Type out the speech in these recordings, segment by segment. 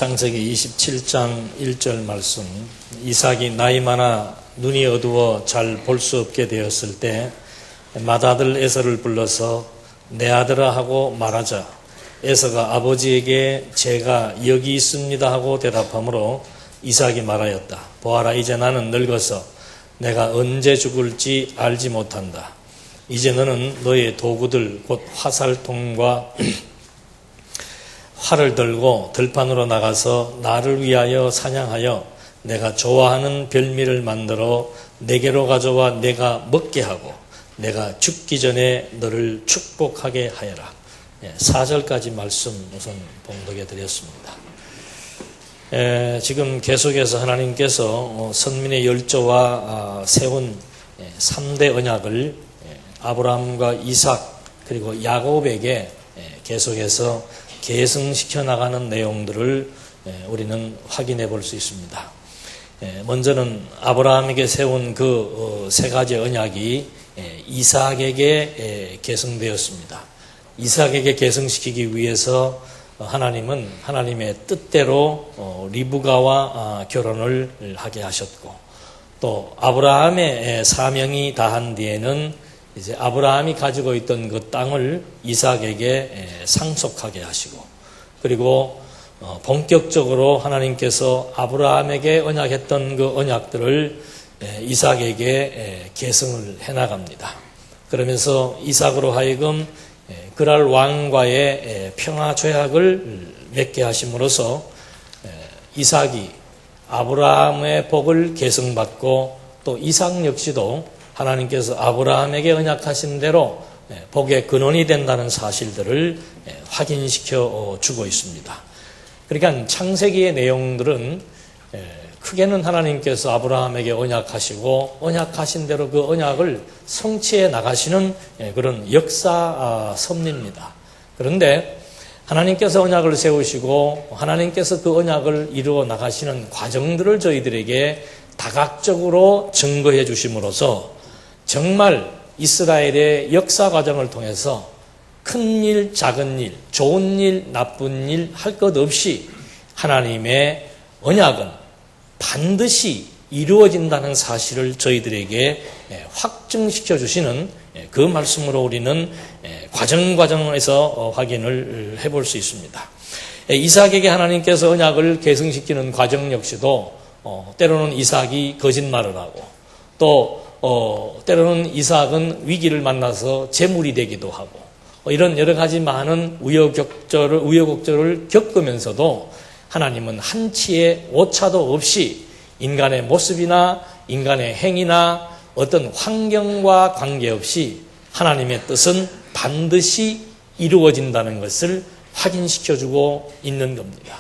창세기 27장 1절 말씀. 이삭이 나이 많아 눈이 어두워 잘 볼 수 없게 되었을 때 맏아들 에서를 불러서 내 아들아 하고 말하자. 에서가 아버지에게 제가 여기 있습니다 하고 대답하므로 이삭이 말하였다. 보아라, 이제 나는 늙어서 내가 언제 죽을지 알지 못한다. 이제 너는 너의 도구들 곧 화살통과 활을 들고 들판으로 나가서 나를 위하여 사냥하여 내가 좋아하는 별미를 만들어 내게로 가져와 내가 먹게 하고 내가 죽기 전에 너를 축복하게 하여라. 4절까지 말씀 우선 봉독해 드렸습니다. 지금 계속해서 하나님께서 선민의 열조와 세운 3대 언약을 아브라함과 이삭 그리고 야곱에게 계속해서 계승시켜 나가는 내용들을 우리는 확인해 볼 수 있습니다. 먼저는 아브라함에게 세운 그 세 가지 언약이 이삭에게 계승되었습니다. 이삭에게 계승시키기 위해서 하나님은 하나님의 뜻대로 리브가와 결혼을 하게 하셨고, 또 아브라함의 사명이 다한 뒤에는 이제 아브라함이 가지고 있던 그 땅을 이삭에게 상속하게 하시고, 그리고 본격적으로 하나님께서 아브라함에게 언약했던 그 언약들을 이삭에게 계승을 해나갑니다. 그러면서 이삭으로 하여금 그랄 왕과의 평화 조약을 맺게 하심으로써 이삭이 아브라함의 복을 계승받고, 또 이삭 역시도 하나님께서 아브라함에게 언약하신 대로 복의 근원이 된다는 사실들을 확인시켜 주고 있습니다. 그러니까 창세기의 내용들은 크게는 하나님께서 아브라함에게 언약하시고 언약하신 대로 그 언약을 성취해 나가시는 그런 역사 섭리입니다. 그런데 하나님께서 언약을 세우시고 하나님께서 그 언약을 이루어 나가시는 과정들을 저희들에게 다각적으로 증거해 주심으로써 정말 이스라엘의 역사 과정을 통해서 큰 일, 작은 일, 좋은 일, 나쁜 일 할 것 없이 하나님의 언약은 반드시 이루어진다는 사실을 저희들에게 확증시켜 주시는 그 말씀으로 우리는 과정에서 확인을 해볼 수 있습니다. 이삭에게 하나님께서 언약을 계승시키는 과정 역시도 때로는 이삭이 거짓말을 하고, 또 때로는 이삭은 위기를 만나서 재물이 되기도 하고, 이런 여러 가지 많은 우여곡절을 겪으면서도 하나님은 한치의 오차도 없이 인간의 모습이나 인간의 행위나 어떤 환경과 관계없이 하나님의 뜻은 반드시 이루어진다는 것을 확인시켜주고 있는 겁니다.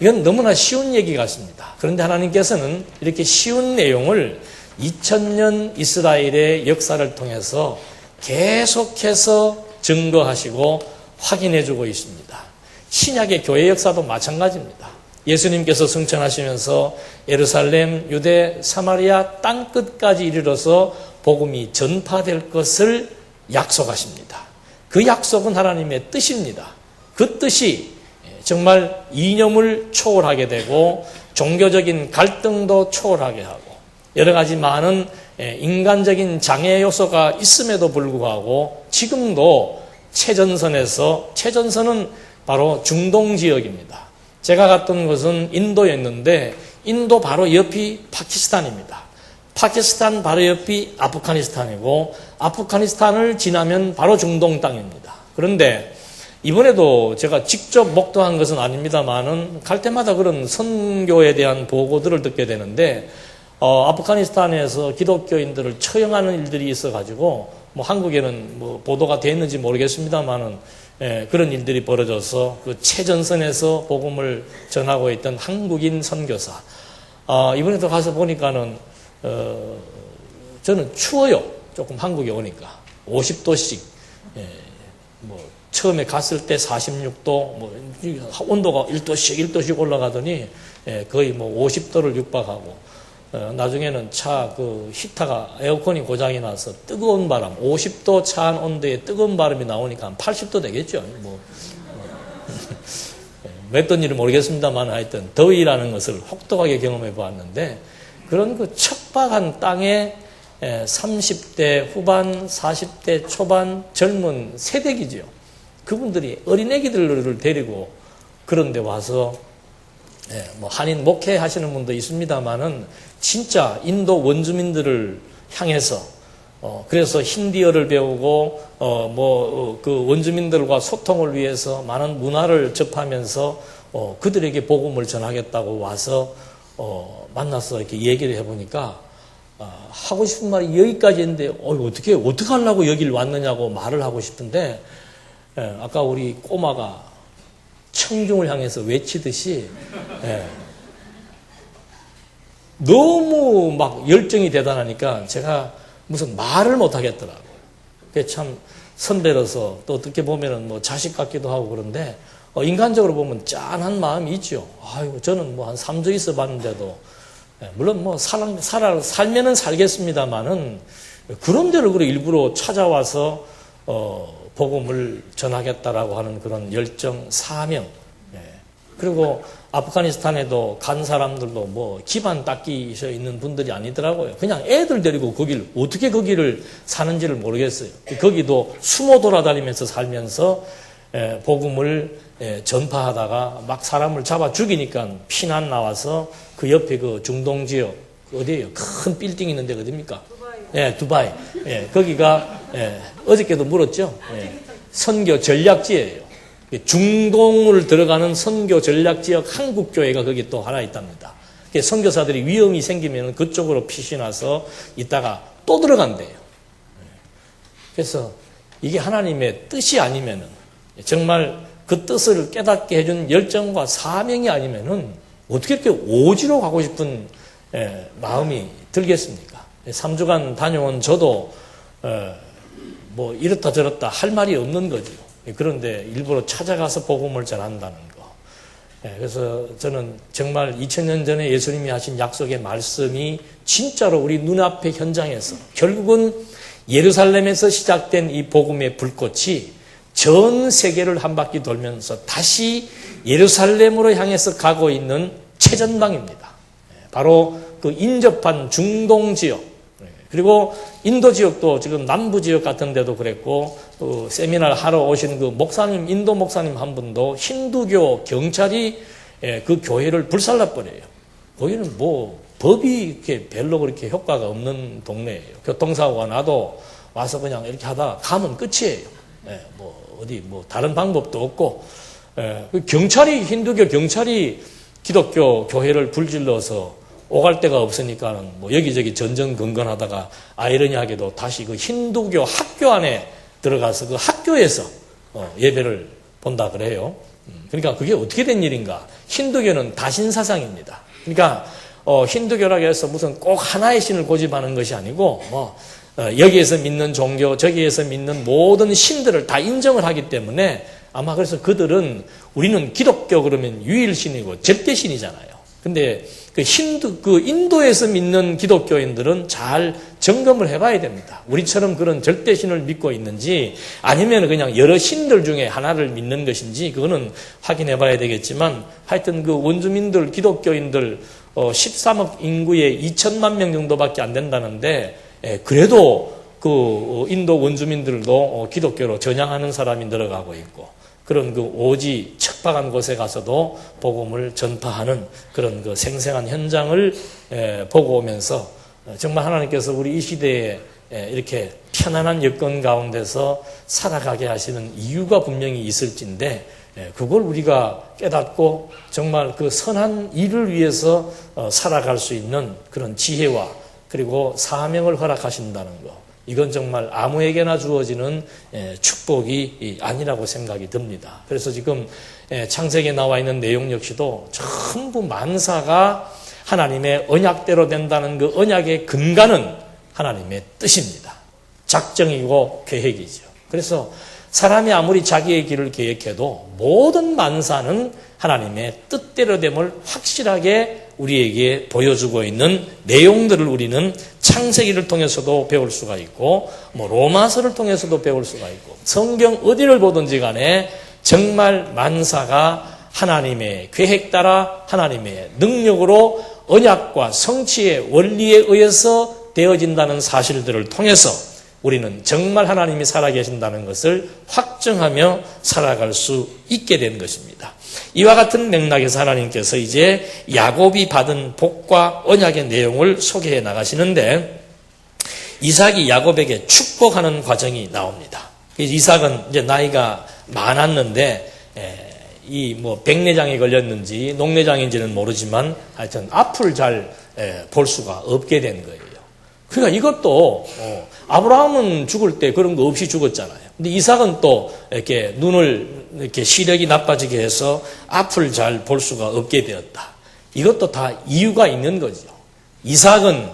이건 너무나 쉬운 얘기 같습니다. 그런데 하나님께서는 이렇게 쉬운 내용을 2000년 이스라엘의 역사를 통해서 계속해서 증거하시고 확인해주고 있습니다. 신약의 교회 역사도 마찬가지입니다. 예수님께서 승천하시면서 예루살렘, 유대, 사마리아 땅끝까지 이르러서 복음이 전파될 것을 약속하십니다. 그 약속은 하나님의 뜻입니다. 그 뜻이 정말 이념을 초월하게 되고 종교적인 갈등도 초월하게 하고 여러 가지 많은 인간적인 장애 요소가 있음에도 불구하고 지금도 최전선은 바로 중동 지역입니다. 제가 갔던 곳은 인도였는데 인도 바로 옆이 파키스탄입니다. 파키스탄 바로 옆이 아프가니스탄이고 아프가니스탄을 지나면 바로 중동 땅입니다. 그런데 이번에도 제가 직접 목도한 것은 아닙니다만은 갈 때마다 그런 선교에 대한 보고들을 듣게 되는데 아프가니스탄에서 기독교인들을 처형하는 일들이 있어가지고 뭐 한국에는 뭐 보도가 됐는지 모르겠습니다만은 그런 일들이 벌어져서 그 최전선에서 복음을 전하고 있던 한국인 선교사 이번에도 가서 보니까는 저는 추워요. 조금 한국에 오니까 50도씩 뭐 처음에 갔을 때 46도 뭐 온도가 1도씩 올라가더니 거의 뭐 50도를 육박하고 나중에는 차 그 히터가 에어컨이 고장이 나서 뜨거운 바람 50도 차 안 온도에 뜨거운 바람이 나오니까 한 80도 되겠죠. 몇 던지를 모르겠습니다만 하여튼 더위라는 것을 혹독하게 경험해 보았는데 그런 그 척박한 땅에 30대 후반, 40대 초반 젊은 세대기죠. 그분들이 어린애기들을 데리고 그런 데 와서 뭐 한인 목회 하시는 분도 있습니다만은 진짜 인도 원주민들을 향해서 그래서 힌디어를 배우고 그 원주민들과 소통을 위해서 많은 문화를 접하면서 그들에게 복음을 전하겠다고 와서 만나서 이렇게 얘기를 해보니까 하고 싶은 말이 여기까지 있는데 어떻게 하려고 여기를 왔느냐고 말을 하고 싶은데 아까 우리 꼬마가 청중을 향해서 외치듯이 너무 막 열정이 대단하니까 제가 무슨 말을 못 하겠더라고요. 그게 참 선배로서 또 어떻게 보면은 뭐 자식 같기도 하고 그런데 인간적으로 보면 짠한 마음이 있죠. 아이고 저는 뭐 한 3주 있어 봤는데도 물론 뭐 살면은 살겠습니다만은 그런 데를 그래 일부러 찾아와서 복음을 전하겠다라고 하는 그런 열정, 사명. 그리고 아프가니스탄에도 간 사람들도 뭐 기반 닦이셔 있는 분들이 아니더라고요. 그냥 애들 데리고 어떻게 거기를 사는지를 모르겠어요. 거기도 숨어 돌아다니면서 살면서 복음을 전파하다가 막 사람을 잡아 죽이니까 피난 나와서 그 옆에 그 중동 지역 어디예요? 큰 빌딩 있는 데가 어딥니까? 두바이. 거기가 어저께도 물었죠. 선교 전략지예요. 중동을 들어가는 선교 전략지역 한국교회가 거기 또 하나 있답니다. 선교사들이 위험이 생기면 그쪽으로 피신해서 있다가 또 들어간대요. 그래서 이게 하나님의 뜻이 아니면은 정말 그 뜻을 깨닫게 해준 열정과 사명이 아니면은 어떻게 이렇게 오지로 가고 싶은 마음이 들겠습니까? 3주간 다녀온 저도 뭐 이렇다 저렇다 할 말이 없는 거죠. 그런데 일부러 찾아가서 복음을 전한다는 거. 그래서 저는 정말 2000년 전에 예수님이 하신 약속의 말씀이 진짜로 우리 눈앞의 현장에서 결국은 예루살렘에서 시작된 이 복음의 불꽃이 전 세계를 한 바퀴 돌면서 다시 예루살렘으로 향해서 가고 있는 최전방입니다. 바로 그 인접한 중동 지역, 그리고 인도 지역도 지금 남부 지역 같은 데도 그랬고, 세미나를 하러 오신 그 목사님, 인도 목사님 한 분도 힌두교 경찰이 그 교회를 불살라버려요. 거기는 뭐 법이 이렇게 별로 그렇게 효과가 없는 동네예요. 교통사고가 나도 와서 그냥 이렇게 하다 가면 끝이에요. 뭐 어디 뭐 다른 방법도 없고, 그 경찰이, 힌두교 경찰이 기독교 교회를 불질러서 오갈 데가 없으니까는 뭐 여기저기 전전긍긍하다가 아이러니하게도 다시 그 힌두교 학교 안에 들어가서 그 학교에서 예배를 본다 그래요. 그러니까 그게 어떻게 된 일인가? 힌두교는 다신사상입니다. 그러니까 힌두교라고 해서 무슨 꼭 하나의 신을 고집하는 것이 아니고 여기에서 믿는 종교, 저기에서 믿는 모든 신들을 다 인정을 하기 때문에 아마 그래서 그들은 우리는 기독교 그러면 유일신이고 절대신이잖아요. 근데 그 인도에서 믿는 기독교인들은 잘 점검을 해봐야 됩니다. 우리처럼 그런 절대신을 믿고 있는지 아니면 그냥 여러 신들 중에 하나를 믿는 것인지 그거는 확인해봐야 되겠지만 하여튼 그 원주민들, 기독교인들 13억 인구에 2천만 명 정도밖에 안 된다는데 그래도 그 인도 원주민들도 기독교로 전향하는 사람이 늘어가고 있고 그런 그 오지 척박한 곳에 가서도 복음을 전파하는 그런 그 생생한 현장을 보고 오면서 정말 하나님께서 우리 이 시대에 이렇게 편안한 여건 가운데서 살아가게 하시는 이유가 분명히 있을진데 그걸 우리가 깨닫고 정말 그 선한 일을 위해서 살아갈 수 있는 그런 지혜와 그리고 사명을 허락하신다는 것. 이건 정말 아무에게나 주어지는 축복이 아니라고 생각이 듭니다. 그래서 지금 창세기에 나와 있는 내용 역시도 전부 만사가 하나님의 언약대로 된다는 그 언약의 근간은 하나님의 뜻입니다. 작정이고 계획이죠. 그래서 사람이 아무리 자기의 길을 계획해도 모든 만사는 하나님의 뜻대로 됨을 확실하게 우리에게 보여주고 있는 내용들을 우리는 창세기를 통해서도 배울 수가 있고 뭐 로마서를 통해서도 배울 수가 있고 성경 어디를 보든지 간에 정말 만사가 하나님의 계획 따라 하나님의 능력으로 언약과 성취의 원리에 의해서 되어진다는 사실들을 통해서 우리는 정말 하나님이 살아계신다는 것을 확증하며 살아갈 수 있게 된 것입니다. 이와 같은 맥락에서 하나님께서 이제 야곱이 받은 복과 언약의 내용을 소개해 나가시는데 이삭이 야곱에게 축복하는 과정이 나옵니다. 이삭은 이제 나이가 많았는데 이 백내장에 걸렸는지 녹내장인지는 모르지만 하여튼 앞을 잘 볼 수가 없게 된 거예요. 그러니까 이것도 아브라함은 죽을 때 그런 거 없이 죽었잖아요. 근데 이삭은 또 이렇게 눈을 이렇게 시력이 나빠지게 해서 앞을 잘 볼 수가 없게 되었다. 이것도 다 이유가 있는 거죠. 이삭은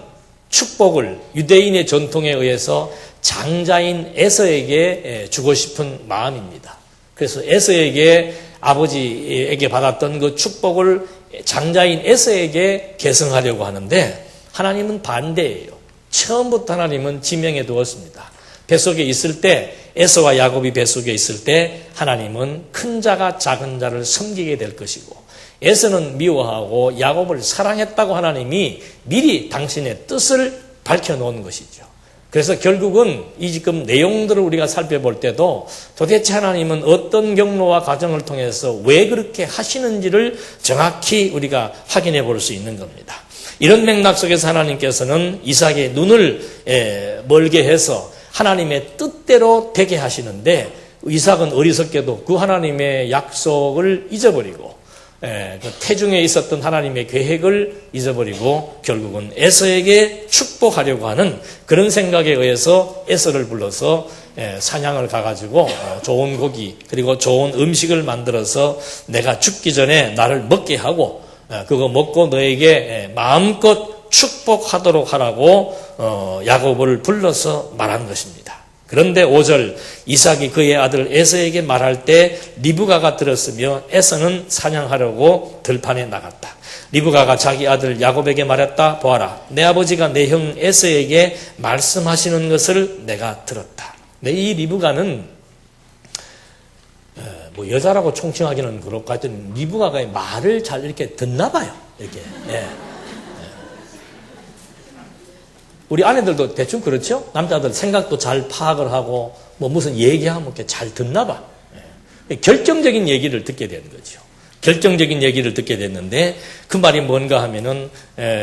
축복을 유대인의 전통에 의해서 장자인 에서에게 주고 싶은 마음입니다. 그래서 에서에게 아버지에게 받았던 그 축복을 장자인 에서에게 계승하려고 하는데 하나님은 반대예요. 처음부터 하나님은 지명해 두었습니다. 뱃속에 있을 때 에서와 야곱이 뱃속에 있을 때 하나님은 큰 자가 작은 자를 섬기게 될 것이고 에서는 미워하고 야곱을 사랑했다고 하나님이 미리 당신의 뜻을 밝혀놓은 것이죠. 그래서 결국은 이 지금 내용들을 우리가 살펴볼 때도 도대체 하나님은 어떤 경로와 과정을 통해서 왜 그렇게 하시는지를 정확히 우리가 확인해 볼 수 있는 겁니다. 이런 맥락 속에서 하나님께서는 이삭의 눈을 멀게 해서 하나님의 뜻대로 되게 하시는데 이삭은 어리석게도 그 하나님의 약속을 잊어버리고 그 태중에 있었던 하나님의 계획을 잊어버리고 결국은 에서에게 축복하려고 하는 그런 생각에 의해서 에서를 불러서 사냥을 가가지고 좋은 고기 그리고 좋은 음식을 만들어서 내가 죽기 전에 나를 먹게 하고 그거 먹고 너에게 마음껏 축복하도록 하라고 야곱을 불러서 말한 것입니다. 그런데 5절 이삭이 그의 아들 에서에게 말할 때 리브가가 들었으며 에서는 사냥하려고 들판에 나갔다. 리브가가 자기 아들 야곱에게 말했다. 보아라, 내 아버지가 내 형 에서에게 말씀하시는 것을 내가 들었다. 근데 이 리브가는 여자라고 총칭하기는 그렇고 하여튼 리브가가 말을 잘 이렇게 듣나 봐요. 이렇게. 우리 아내들도 대충 그렇죠? 남자들 생각도 잘 파악을 하고 무슨 얘기하면 이렇게 잘 듣나 봐. 결정적인 얘기를 듣게 되는 거죠. 결정적인 얘기를 듣게 됐는데 그 말이 뭔가 하면은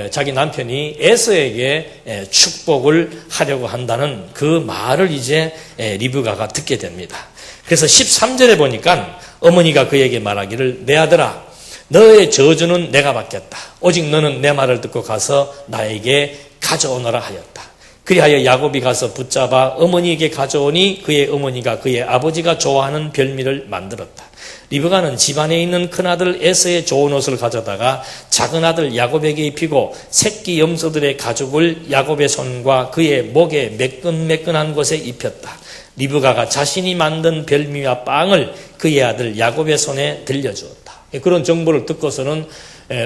자기 남편이 에서에게 축복을 하려고 한다는 그 말을 이제 리브가가 듣게 됩니다. 그래서 13절에 보니까 어머니가 그에게 말하기를 내 아들아 너의 저주는 내가 받겠다. 오직 너는 내 말을 듣고 가서 나에게 가져오너라 하였다. 그리하여 야곱이 가서 붙잡아 어머니에게 가져오니 그의 어머니가 그의 아버지가 좋아하는 별미를 만들었다. 리브가는 집안에 있는 큰아들 에서의 좋은 옷을 가져다가 작은 아들 야곱에게 입히고 새끼 염소들의 가죽을 야곱의 손과 그의 목에 매끈매끈한 곳에 입혔다. 리브가가 자신이 만든 별미와 빵을 그의 아들 야곱의 손에 들려주었다. 그런 정보를 듣고서는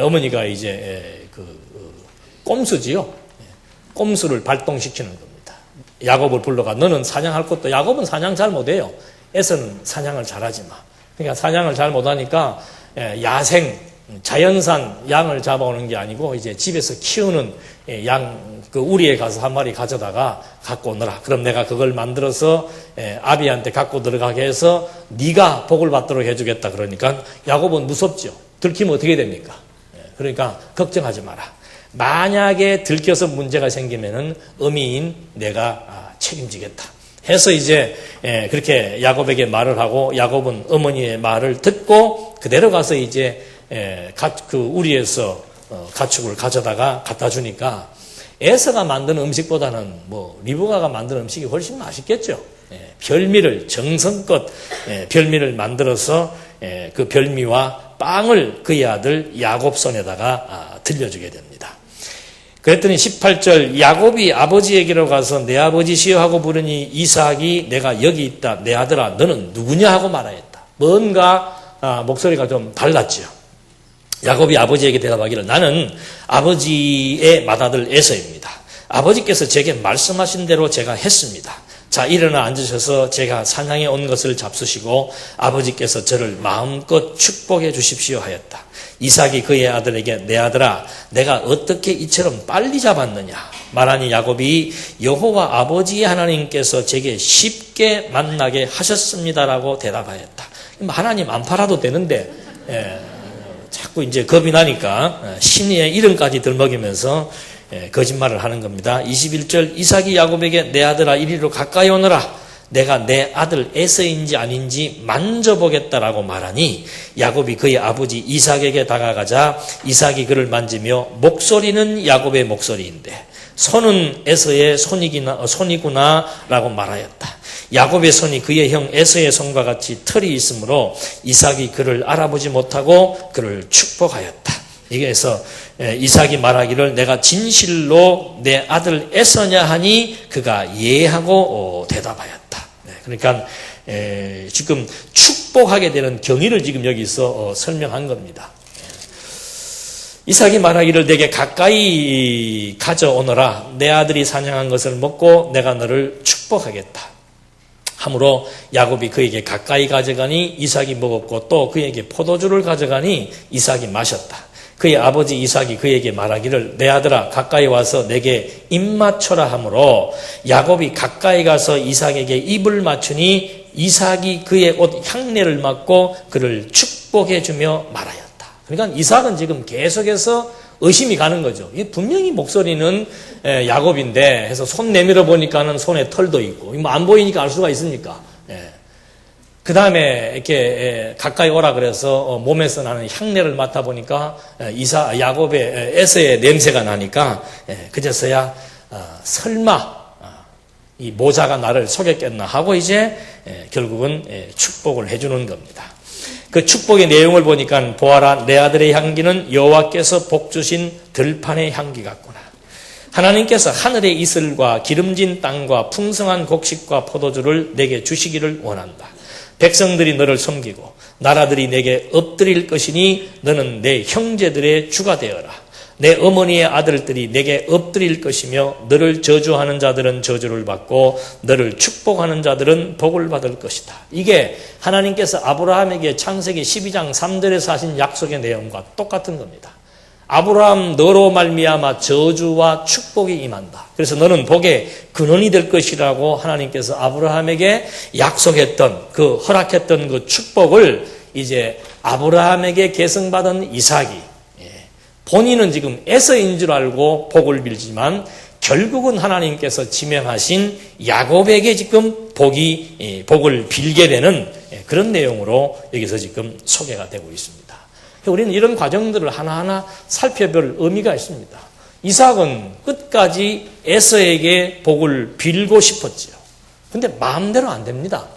어머니가 이제 꼼수지요. 꼼수를 발동시키는 겁니다. 야곱을 불러가 너는 사냥할 것도 야곱은 사냥 잘 못해요. 에서는 사냥을 잘하지 마. 그러니까 사냥을 잘 못하니까 야생 자연산 양을 잡아오는 게 아니고 이제 집에서 키우는 양 그 우리에 가서 한 마리 가져다가 갖고 오너라. 그럼 내가 그걸 만들어서 아비한테 갖고 들어가게 해서 네가 복을 받도록 해주겠다. 그러니까 야곱은 무섭죠. 들키면 어떻게 됩니까? 그러니까 걱정하지 마라. 만약에 들켜서 문제가 생기면은 어미인 내가 책임지겠다. 해서 이제 그렇게 야곱에게 말을 하고 야곱은 어머니의 말을 듣고 그대로 가서 이제 그 우리에서 가축을 가져다가 갖다 주니까 에서가 만든 음식보다는 리브가가 만든 음식이 훨씬 맛있겠죠. 별미를 정성껏 별미를 만들어서 그 별미와 빵을 그의 아들 야곱 손에다가 들려주게 됩니다. 그랬더니 18절 야곱이 아버지에게로 가서 내 아버지시여 하고 부르니 이삭이 내가 여기 있다. 내 아들아 너는 누구냐 하고 말하였다. 뭔가 목소리가 좀 달랐죠. 야곱이 아버지에게 대답하기를 나는 아버지의 맏아들 에서입니다. 아버지께서 제게 말씀하신 대로 제가 했습니다. 자, 일어나 앉으셔서 제가 사냥에 온 것을 잡수시고 아버지께서 저를 마음껏 축복해 주십시오 하였다. 이삭이 그의 아들에게 내 아들아 내가 어떻게 이처럼 빨리 잡았느냐 말하니 야곱이 여호와 아버지의 하나님께서 제게 쉽게 만나게 하셨습니다라고 대답하였다. 하나님 안 팔아도 되는데 자꾸 이제 겁이 나니까 신의 이름까지 들먹이면서 거짓말을 하는 겁니다. 21절 이삭이 야곱에게 내 아들아 이리로 가까이 오너라 내가 내 아들 에서인지 아닌지 만져보겠다라고 말하니 야곱이 그의 아버지 이삭에게 다가가자 이삭이 그를 만지며 목소리는 야곱의 목소리인데 손은 에서의 손이구나라고 말하였다. 야곱의 손이 그의 형 에서의 손과 같이 털이 있으므로 이삭이 그를 알아보지 못하고 그를 축복하였다. 여기에서 이삭이 말하기를 내가 진실로 내 아들 에서냐 하니 그가 예하고 대답하였다. 그러니까 지금 축복하게 되는 경위를 지금 여기서 설명한 겁니다. 이삭이 말하기를 내게 가까이 가져오너라 내 아들이 사냥한 것을 먹고 내가 너를 축복하겠다. 함으로 야곱이 그에게 가까이 가져가니 이삭이 먹었고 또 그에게 포도주를 가져가니 이삭이 마셨다. 그의 아버지 이삭이 그에게 말하기를 내 아들아 가까이 와서 내게 입 맞춰라 하므로 야곱이 가까이 가서 이삭에게 입을 맞추니 이삭이 그의 옷 향내를 맡고 그를 축복해 주며 말하였다. 그러니까 이삭은 지금 계속해서 의심이 가는 거죠. 분명히 목소리는 야곱인데 해서 손 내밀어 보니까는 손에 털도 있고 뭐 안 보이니까 알 수가 있습니까? 그 다음에 이렇게 가까이 오라 그래서 몸에서 나는 향내를 맡아보니까 야곱의 에서의 냄새가 나니까 그제서야 설마 이 모자가 나를 속였겠나 하고 이제 결국은 축복을 해주는 겁니다. 그 축복의 내용을 보니까 보아라 내 아들의 향기는 여호와께서 복 주신 들판의 향기 같구나. 하나님께서 하늘의 이슬과 기름진 땅과 풍성한 곡식과 포도주를 내게 주시기를 원한다. 백성들이 너를 섬기고 나라들이 내게 엎드릴 것이니 너는 내 형제들의 주가 되어라. 내 어머니의 아들들이 내게 엎드릴 것이며 너를 저주하는 자들은 저주를 받고 너를 축복하는 자들은 복을 받을 것이다. 이게 하나님께서 아브라함에게 창세기 12장 3절에서 하신 약속의 내용과 똑같은 겁니다. 아브라함 너로 말미암아 저주와 축복이 임한다. 그래서 너는 복의 근원이 될 것이라고 하나님께서 아브라함에게 약속했던 그 허락했던 그 축복을 이제 아브라함에게 계승받은 이삭이 본인은 지금 에서인 줄 알고 복을 빌지만 결국은 하나님께서 지명하신 야곱에게 지금 복을 빌게 되는 그런 내용으로 여기서 지금 소개가 되고 있습니다. 우리는 이런 과정들을 하나하나 살펴볼 의미가 있습니다. 이삭은 끝까지 에서에게 복을 빌고 싶었지요. 근데 마음대로 안 됩니다.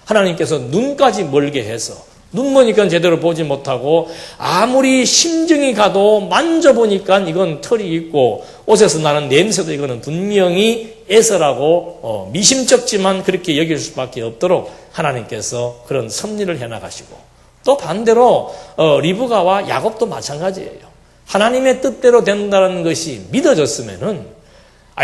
하나님께서 눈까지 멀게 해서 눈 머니까 제대로 보지 못하고 아무리 심증이 가도 만져보니까 이건 털이 있고 옷에서 나는 냄새도 이거는 분명히 에서라고 미심쩍지만 그렇게 여길 수밖에 없도록 하나님께서 그런 섭리를 해나가시고 또 반대로 리브가와 야곱도 마찬가지예요. 하나님의 뜻대로 된다는 것이 믿어졌으면은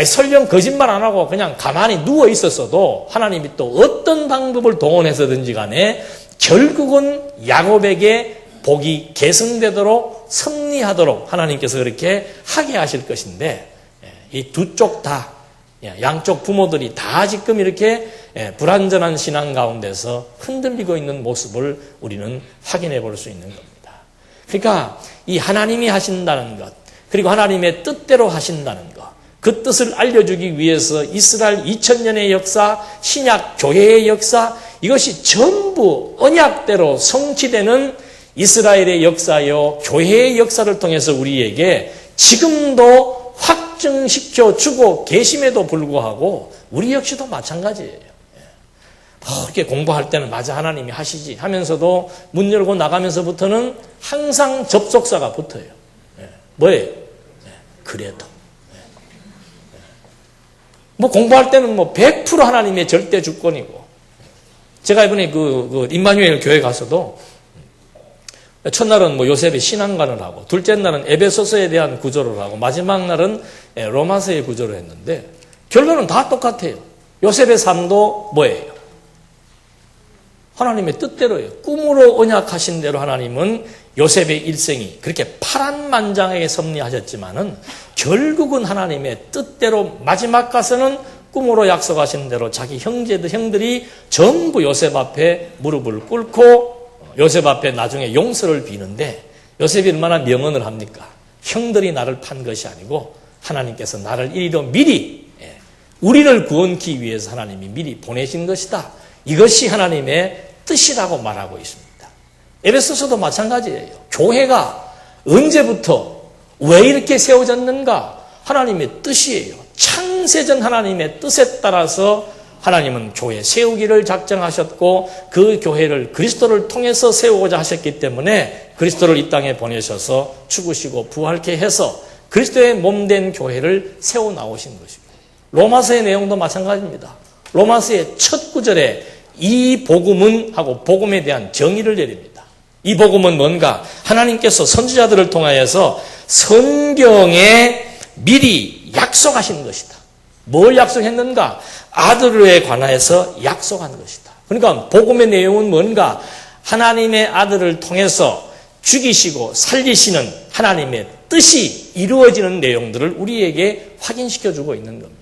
설령 거짓말 안 하고 그냥 가만히 누워 있었어도 하나님이 또 어떤 방법을 동원해서든지 간에 결국은 야곱에게 복이 계승되도록 섭리하도록 하나님께서 그렇게 하게 하실 것인데 이 두 쪽 다 양쪽 부모들이 다 지금 이렇게 불완전한 신앙 가운데서 흔들리고 있는 모습을 우리는 확인해 볼 수 있는 겁니다. 그러니까 이 하나님이 하신다는 것 그리고 하나님의 뜻대로 하신다는 것 그 뜻을 알려주기 위해서 이스라엘 2000년의 역사, 신약 교회의 역사 이것이 전부 언약대로 성취되는 이스라엘의 역사요 교회의 역사를 통해서 우리에게 지금도 확증시켜 주고 계심에도 불구하고 우리 역시도 마찬가지예요. 이렇게 공부할 때는 맞아 하나님이 하시지 하면서도 문 열고 나가면서부터는 항상 접속사가 붙어요. 뭐예요? 그래도. 뭐 공부할 때는 뭐 100% 하나님의 절대 주권이고 제가 이번에 그 임마누엘 교회 가서도 첫날은 뭐 요셉의 신앙관을 하고 둘째 날은 에베소서에 대한 구조를 하고 마지막 날은 로마서의 구조를 했는데 결론은 다 똑같아요. 요셉의 삶도 뭐예요? 하나님의 뜻대로예요. 꿈으로 언약하신 대로 하나님은 요셉의 일생이 그렇게 파란만장하게 섭리하셨지만은 결국은 하나님의 뜻대로 마지막 가서는 꿈으로 약속하신 대로 자기 형들이 전부 요셉 앞에 무릎을 꿇고 요셉 앞에 나중에 용서를 비는데 요셉이 얼마나 명언을 합니까? 형들이 나를 판 것이 아니고 하나님께서 나를 이리로 미리 우리를 구원하기 위해서 하나님이 미리 보내신 것이다. 이것이 하나님의 뜻이라고 말하고 있습니다. 에베소서도 마찬가지예요. 교회가 언제부터 왜 이렇게 세워졌는가? 하나님의 뜻이에요. 창세전 하나님의 뜻에 따라서 하나님은 교회 세우기를 작정하셨고 그 교회를 그리스도를 통해서 세우고자 하셨기 때문에 그리스도를 이 땅에 보내셔서 죽으시고 부활케 해서 그리스도의 몸된 교회를 세워 나오신 것이고 로마서의 내용도 마찬가지입니다. 로마서의 첫 구절에 이 복음은 하고 복음에 대한 정의를 내립니다. 이 복음은 뭔가? 하나님께서 선지자들을 통하여서 성경에 미리 약속하신 것이다. 뭘 약속했는가? 아들에 관하여서 약속한 것이다. 그러니까 복음의 내용은 뭔가? 하나님의 아들을 통해서 죽이시고 살리시는 하나님의 뜻이 이루어지는 내용들을 우리에게 확인시켜주고 있는 겁니다.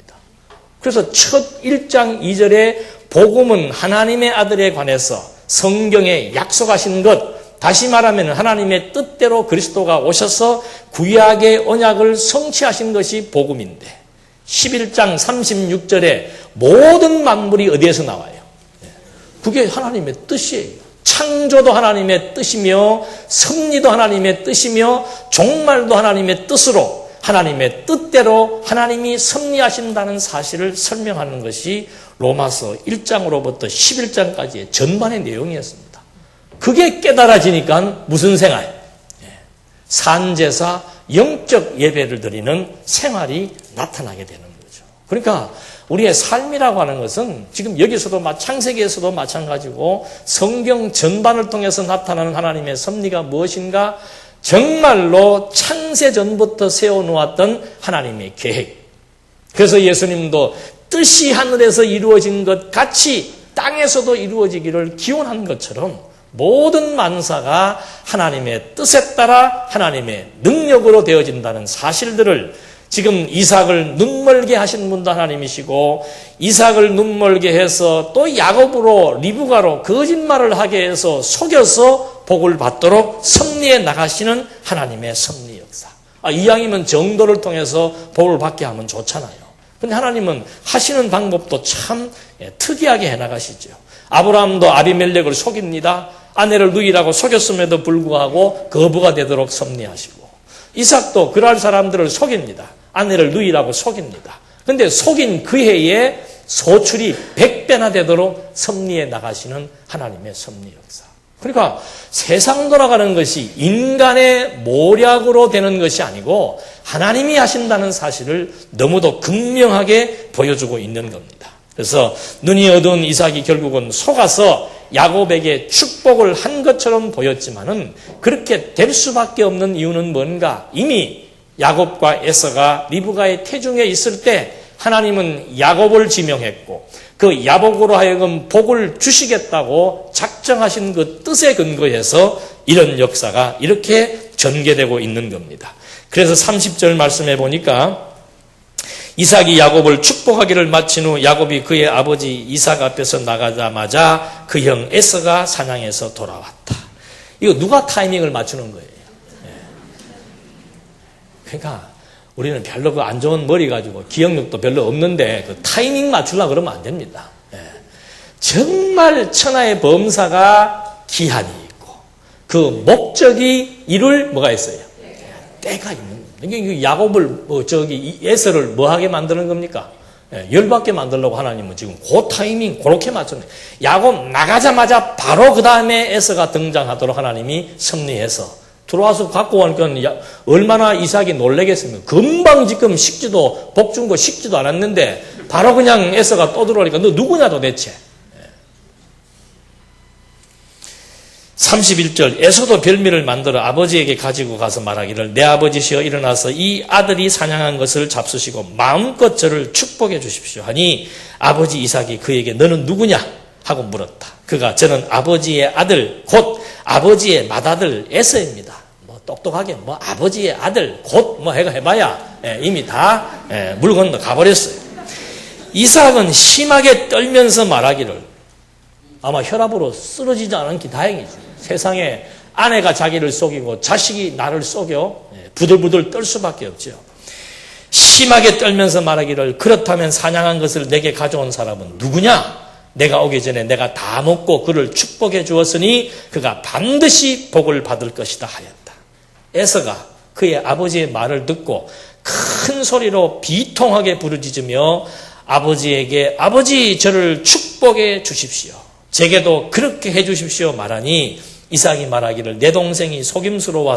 그래서 첫 1장 2절에 복음은 하나님의 아들에 관해서 성경에 약속하신 것, 다시 말하면 하나님의 뜻대로 그리스도가 오셔서 구약의 언약을 성취하신 것이 복음인데 11장 36절에 모든 만물이 어디에서 나와요? 그게 하나님의 뜻이에요. 창조도 하나님의 뜻이며 섭리도 하나님의 뜻이며 종말도 하나님의 뜻으로 하나님의 뜻대로 하나님이 섭리하신다는 사실을 설명하는 것이 로마서 1장으로부터 11장까지의 전반의 내용이었습니다. 그게 깨달아지니까 무슨 생활? 산제사, 영적 예배를 드리는 생활이 나타나게 되는 거죠. 그러니까 우리의 삶이라고 하는 것은 지금 여기서도 창세기에서도 마찬가지고 성경 전반을 통해서 나타나는 하나님의 섭리가 무엇인가? 정말로 창세전부터 세워놓았던 하나님의 계획. 그래서 예수님도 뜻이 하늘에서 이루어진 것 같이 땅에서도 이루어지기를 기원한 것처럼 모든 만사가 하나님의 뜻에 따라 하나님의 능력으로 되어진다는 사실들을 지금 이삭을 눈멀게 하신 분도 하나님이시고 이삭을 눈멀게 해서 또 야곱으로 리브가로 거짓말을 하게 해서 속여서 복을 받도록 섭리해 나가시는 하나님의 섭리 역사. 이왕이면 정도를 통해서 복을 받게 하면 좋잖아요. 근데 하나님은 하시는 방법도 참 특이하게 해나가시죠. 아브라함도 아비멜렉을 속입니다. 아내를 누이라고 속였음에도 불구하고 거부가 되도록 섭리하시고 이삭도 그럴 사람들을 속입니다. 아내를 누이라고 속입니다. 그런데 속인 그 해에 소출이 100배나 되도록 섭리해 나가시는 하나님의 섭리 역사. 그러니까 세상 돌아가는 것이 인간의 모략으로 되는 것이 아니고 하나님이 하신다는 사실을 너무도 극명하게 보여주고 있는 겁니다. 그래서 눈이 어두운 이삭이 결국은 속아서 야곱에게 축복을 한 것처럼 보였지만은 그렇게 될 수밖에 없는 이유는 뭔가? 이미 야곱과 에서가 리브가의 태중에 있을 때 하나님은 야곱을 지명했고 그 야곱으로 하여금 복을 주시겠다고 작정하신 그 뜻에 근거해서 이런 역사가 이렇게 전개되고 있는 겁니다. 그래서 30절 말씀해 보니까 이삭이 야곱을 축복하기를 마친 후 야곱이 그의 아버지 이삭 앞에서 나가자마자 그 형 에서가 사냥해서 돌아왔다. 이거 누가 타이밍을 맞추는 거예요? 그러니까 우리는 별로 그 안 좋은 머리 가지고 기억력도 별로 없는데 그 타이밍 맞추려고 그러면 안 됩니다. 정말 천하의 범사가 기한이 있고 그 목적이 이룰 뭐가 있어요? 때가 있는 거예요. 야곱을 에서를 뭐하게 만드는 겁니까? 열받게 만들려고 하나님은 지금 그 타이밍 그렇게 맞췄네. 야곱 나가자마자 바로 그 다음에 에서가 등장하도록 하나님이 섭리해서 들어와서 갖고 오니까 얼마나 이삭이 놀라겠습니까? 금방 지금 식지도 복 준 거 식지도 않았는데 바로 그냥 에서가 또 들어오니까 너 누구냐 도대체? 31절 에서도 별미를 만들어 아버지에게 가지고 가서 말하기를 내 아버지시여 일어나서 이 아들이 사냥한 것을 잡수시고 마음껏 저를 축복해 주십시오 하니 아버지 이삭이 그에게 너는 누구냐 하고 물었다. 그가 저는 아버지의 아들 곧 아버지의 맏아들 에서입니다. 뭐 똑똑하게 뭐 아버지의 아들 곧 뭐 해봐야 이미 다 물 건너 가버렸어요. 이삭은 심하게 떨면서 말하기를 아마 혈압으로 쓰러지지 않기 다행이죠. 세상에 아내가 자기를 속이고 자식이 나를 속여 부들부들 떨 수밖에 없죠. 심하게 떨면서 말하기를 그렇다면 사냥한 것을 내게 가져온 사람은 누구냐? 내가 오기 전에 내가 다 먹고 그를 축복해 주었으니 그가 반드시 복을 받을 것이다 하였다. 에서가 그의 아버지의 말을 듣고 큰 소리로 비통하게 부르짖으며 아버지에게 아버지 저를 축복해 주십시오. 제게도 그렇게 해 주십시오 말하니 이삭이 말하기를 내 동생이 속임수로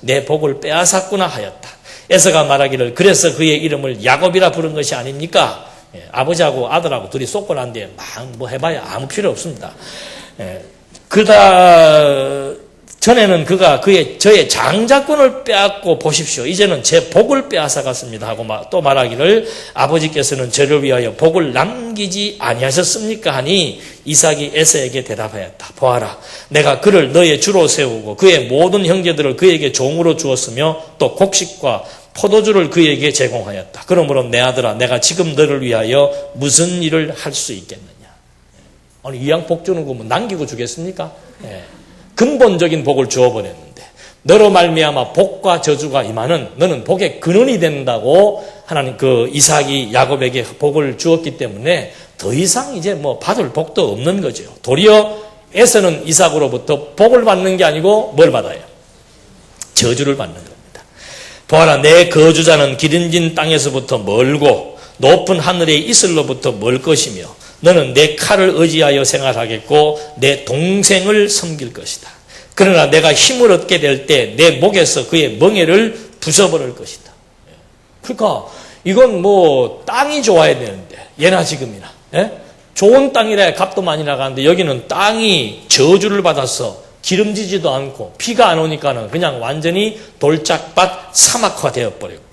내 복을 빼앗았구나 하였다. 에서가 말하기를 그래서 그의 이름을 야곱이라 부른 것이 아닙니까? 아버지하고 아들하고 둘이 쏟고 난 뒤에 막 뭐 해봐야 아무 필요 없습니다. 전에는 그가 저의 장자권을 빼앗고 보십시오. 이제는 제 복을 빼앗아갔습니다. 하고 또 말하기를 아버지께서는 저를 위하여 복을 남기지 아니하셨습니까? 하니 이삭이 에서에게 대답하였다. 보아라, 내가 그를 너의 주로 세우고 그의 모든 형제들을 그에게 종으로 주었으며 또 곡식과 포도주를 그에게 제공하였다. 그러므로 내 아들아, 내가 지금 너를 위하여 무슨 일을 할 수 있겠느냐? 아니, 이양 복 주는 거 뭐 남기고 주겠습니까? 근본적인 복을 주어버렸는데 너로 말미암아 복과 저주가 임하는 너는 복의 근원이 된다고 하나님 이삭이 야곱에게 복을 주었기 때문에 더 이상 이제 뭐 받을 복도 없는 거죠. 도리어 에서는 이삭으로부터 복을 받는 게 아니고 뭘 받아요? 저주를 받는 겁니다. 보아라, 내 거주자는 기름진 땅에서부터 멀고 높은 하늘의 이슬로부터 멀 것이며 너는 내 칼을 의지하여 생활하겠고 내 동생을 섬길 것이다. 그러나 내가 힘을 얻게 될 때 내 목에서 그의 멍에를 부숴버릴 것이다. 그러니까 이건 뭐 땅이 좋아야 되는데 예나 지금이나 좋은 땅이라 값도 많이 나가는데 여기는 땅이 저주를 받아서 기름지지도 않고 비가 안 오니까는 그냥 완전히 돌짝밭 사막화 되어버렸고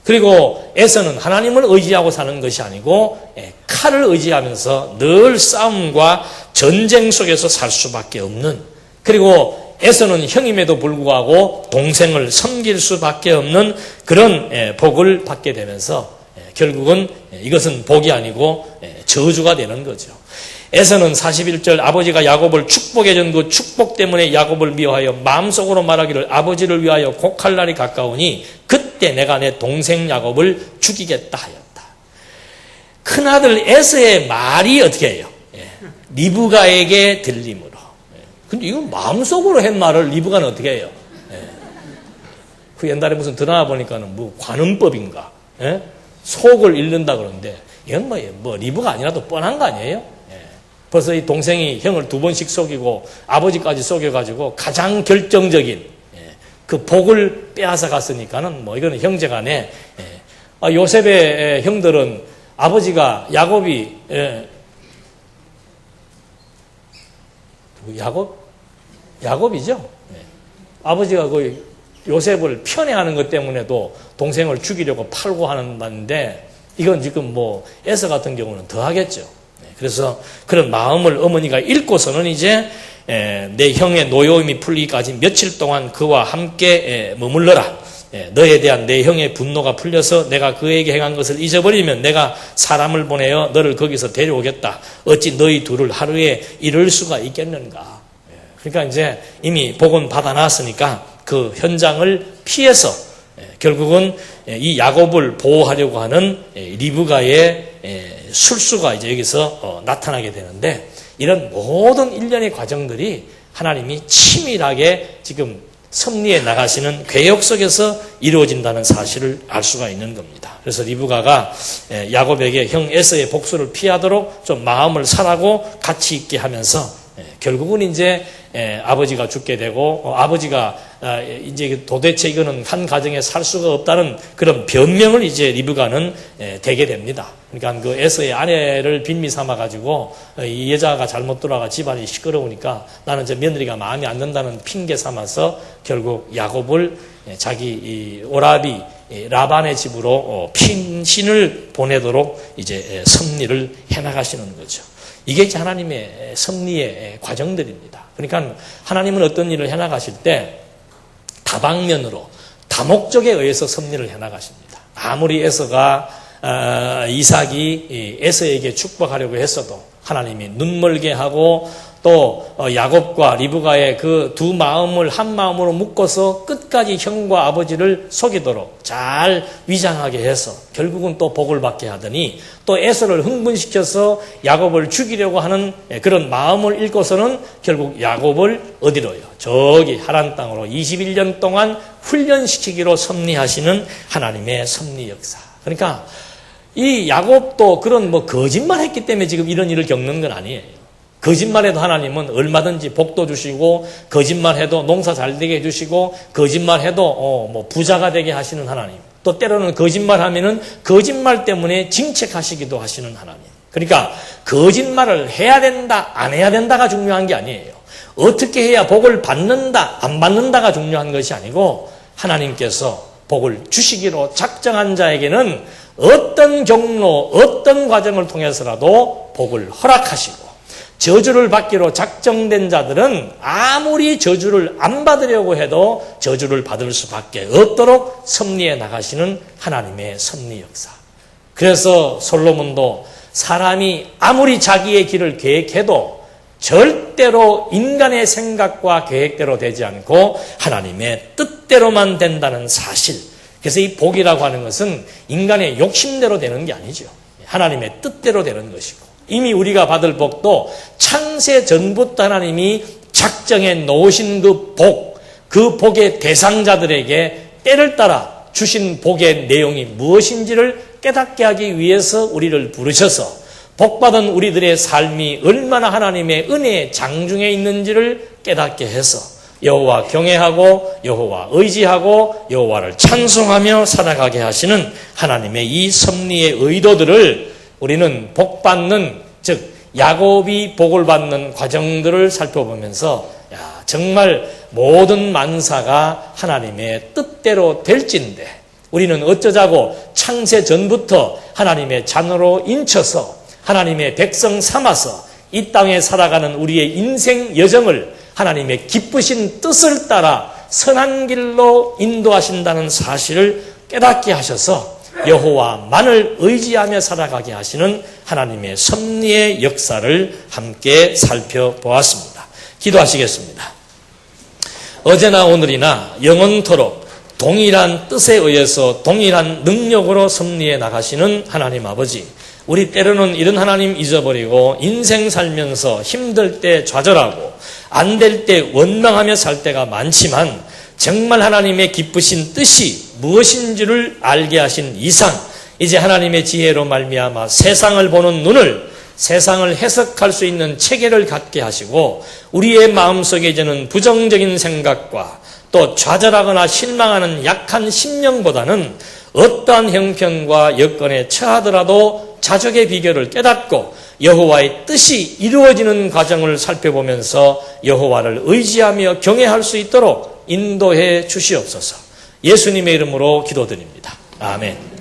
그리고 에서는 하나님을 의지하고 사는 것이 아니고 칼을 의지하면서 늘 싸움과 전쟁 속에서 살 수밖에 없는 그리고 에서는 형임에도 불구하고 동생을 섬길 수밖에 없는 그런 복을 받게 되면서 결국은 이것은 복이 아니고 저주가 되는 거죠. 에서는 41절 아버지가 야곱을 축복해 준 그 축복 때문에 야곱을 미워하여 마음속으로 말하기를 아버지를 위하여 곡할 날이 가까우니 그때 내가 내 동생 야곱을 죽이겠다 하였다. 큰아들 에서의 말이 어떻게 해요? 리브가에게 들림으로. 근데 이건 마음속으로 한 말을 리브가는 어떻게 해요? 그 옛날에 무슨 드라마 보니까는 뭐 관음법인가? 속을 읽는다 그러는데 이건 뭐 리브가 아니라도 뻔한 거 아니에요? 벌써 이 동생이 형을 2번씩 속이고 아버지까지 속여가지고 가장 결정적인 그 복을 빼앗아 갔으니까는 뭐 이거는 형제간에 요셉의 형들은 아버지가 야곱이 야곱이죠. 아버지가 그 요셉을 편애하는 것 때문에도 동생을 죽이려고 팔고 하는데 이건 지금 뭐 에서 같은 경우는 더 하겠죠. 그래서 그런 마음을 어머니가 읽고서는 이제 내 형의 노여움이 풀리기까지 며칠 동안 그와 함께 머물러라. 너에 대한 내 형의 분노가 풀려서 내가 그에게 행한 것을 잊어버리면 내가 사람을 보내어 너를 거기서 데려오겠다. 어찌 너희 둘을 하루에 이룰 수가 있겠는가. 그러니까 이제 이미 복은 받아놨으니까 그 현장을 피해서 결국은 이 야곱을 보호하려고 하는 리브가의 술수가 이제 여기서 나타나게 되는데 이런 모든 일련의 과정들이 하나님이 치밀하게 지금 섭리해 나가시는 계획 속에서 이루어진다는 사실을 알 수가 있는 겁니다. 그래서 리브가가 야곱에게 형 에서의 복수를 피하도록 좀 마음을 사라고 같이 있게 하면서 결국은 이제 아버지가 죽게 되고 아버지가 이제 도대체 이거는 한 가정에 살 수가 없다는 그런 변명을 이제 리브가는 되게 됩니다. 그러니까 그 에서의 아내를 빈미 삼아 가지고 이 여자가 잘못 돌아가 집안이 시끄러우니까 나는 저 며느리가 마음에 안 든다는 핑계 삼아서 결국 야곱을 자기 이 오라비 라반의 집으로 핀신을 보내도록 이제 섭리를 해나가시는 거죠. 이게 이제 하나님의 섭리의 과정들입니다. 그러니까 하나님은 어떤 일을 해나가실 때 다방면으로 다목적에 의해서 섭리를 해나가십니다. 아무리 에서가 이삭이 에서에게 축복하려고 했어도 하나님이 눈멀게 하고 또 야곱과 리브가의 그 두 마음을 한 마음으로 묶어서 끝까지 형과 아버지를 속이도록 잘 위장하게 해서 결국은 또 복을 받게 하더니 또 에서를 흥분시켜서 야곱을 죽이려고 하는 그런 마음을 읽고서는 결국 야곱을 어디로요? 저기 하란 땅으로 21년 동안 훈련시키기로 섭리하시는 하나님의 섭리 역사. 그러니까 이 야곱도 그런 거짓말했기 때문에 지금 이런 일을 겪는 건 아니에요. 거짓말해도 하나님은 얼마든지 복도 주시고 거짓말해도 농사 잘 되게 해주시고 거짓말해도 부자가 되게 하시는 하나님. 또 때로는 거짓말하면은 거짓말 때문에 징책하시기도 하시는 하나님. 그러니까 거짓말을 해야 된다 안 해야 된다가 중요한 게 아니에요. 어떻게 해야 복을 받는다 안 받는다가 중요한 것이 아니고 하나님께서 복을 주시기로 작정한 자에게는 어떤 경로 어떤 과정을 통해서라도 복을 허락하시고 저주를 받기로 작정된 자들은 아무리 저주를 안 받으려고 해도 저주를 받을 수밖에 없도록 섭리해 나가시는 하나님의 섭리 역사. 그래서 솔로몬도 사람이 아무리 자기의 길을 계획해도 절대로 인간의 생각과 계획대로 되지 않고 하나님의 뜻대로만 된다는 사실. 그래서 이 복이라고 하는 것은 인간의 욕심대로 되는 게 아니죠. 하나님의 뜻대로 되는 것이고 이미 우리가 받을 복도 창세 전부터 하나님이 작정해 놓으신 그 복의 대상자들에게 때를 따라 주신 복의 내용이 무엇인지를 깨닫게 하기 위해서 우리를 부르셔서 복받은 우리들의 삶이 얼마나 하나님의 은혜의 장중에 있는지를 깨닫게 해서 여호와 경외하고 여호와 의지하고 여호와를 찬송하며 살아가게 하시는 하나님의 이 섭리의 의도들을 우리는 복받는 즉 야곱이 복을 받는 과정들을 살펴보면서 정말 모든 만사가 하나님의 뜻대로 될진데 우리는 어쩌자고 창세 전부터 하나님의 자녀로 인쳐서 하나님의 백성 삼아서 이 땅에 살아가는 우리의 인생 여정을 하나님의 기쁘신 뜻을 따라 선한 길로 인도하신다는 사실을 깨닫게 하셔서 여호와만을 의지하며 살아가게 하시는 하나님의 섭리의 역사를 함께 살펴보았습니다. 기도하시겠습니다. 어제나 오늘이나 영원토록 동일한 뜻에 의해서 동일한 능력으로 섭리해 나가시는 하나님 아버지, 우리 때로는 이런 하나님 잊어버리고 인생 살면서 힘들 때 좌절하고 안 될 때 원망하며 살 때가 많지만 정말 하나님의 기쁘신 뜻이 무엇인지를 알게 하신 이상 이제 하나님의 지혜로 말미암아 세상을 보는 눈을 세상을 해석할 수 있는 체계를 갖게 하시고 우리의 마음속에 이제는 부정적인 생각과 또 좌절하거나 실망하는 약한 심령보다는 어떠한 형편과 여건에 처하더라도 자족의 비결을 깨닫고 여호와의 뜻이 이루어지는 과정을 살펴보면서 여호와를 의지하며 경외할 수 있도록 인도해 주시옵소서. 예수님의 이름으로 기도드립니다. 아멘.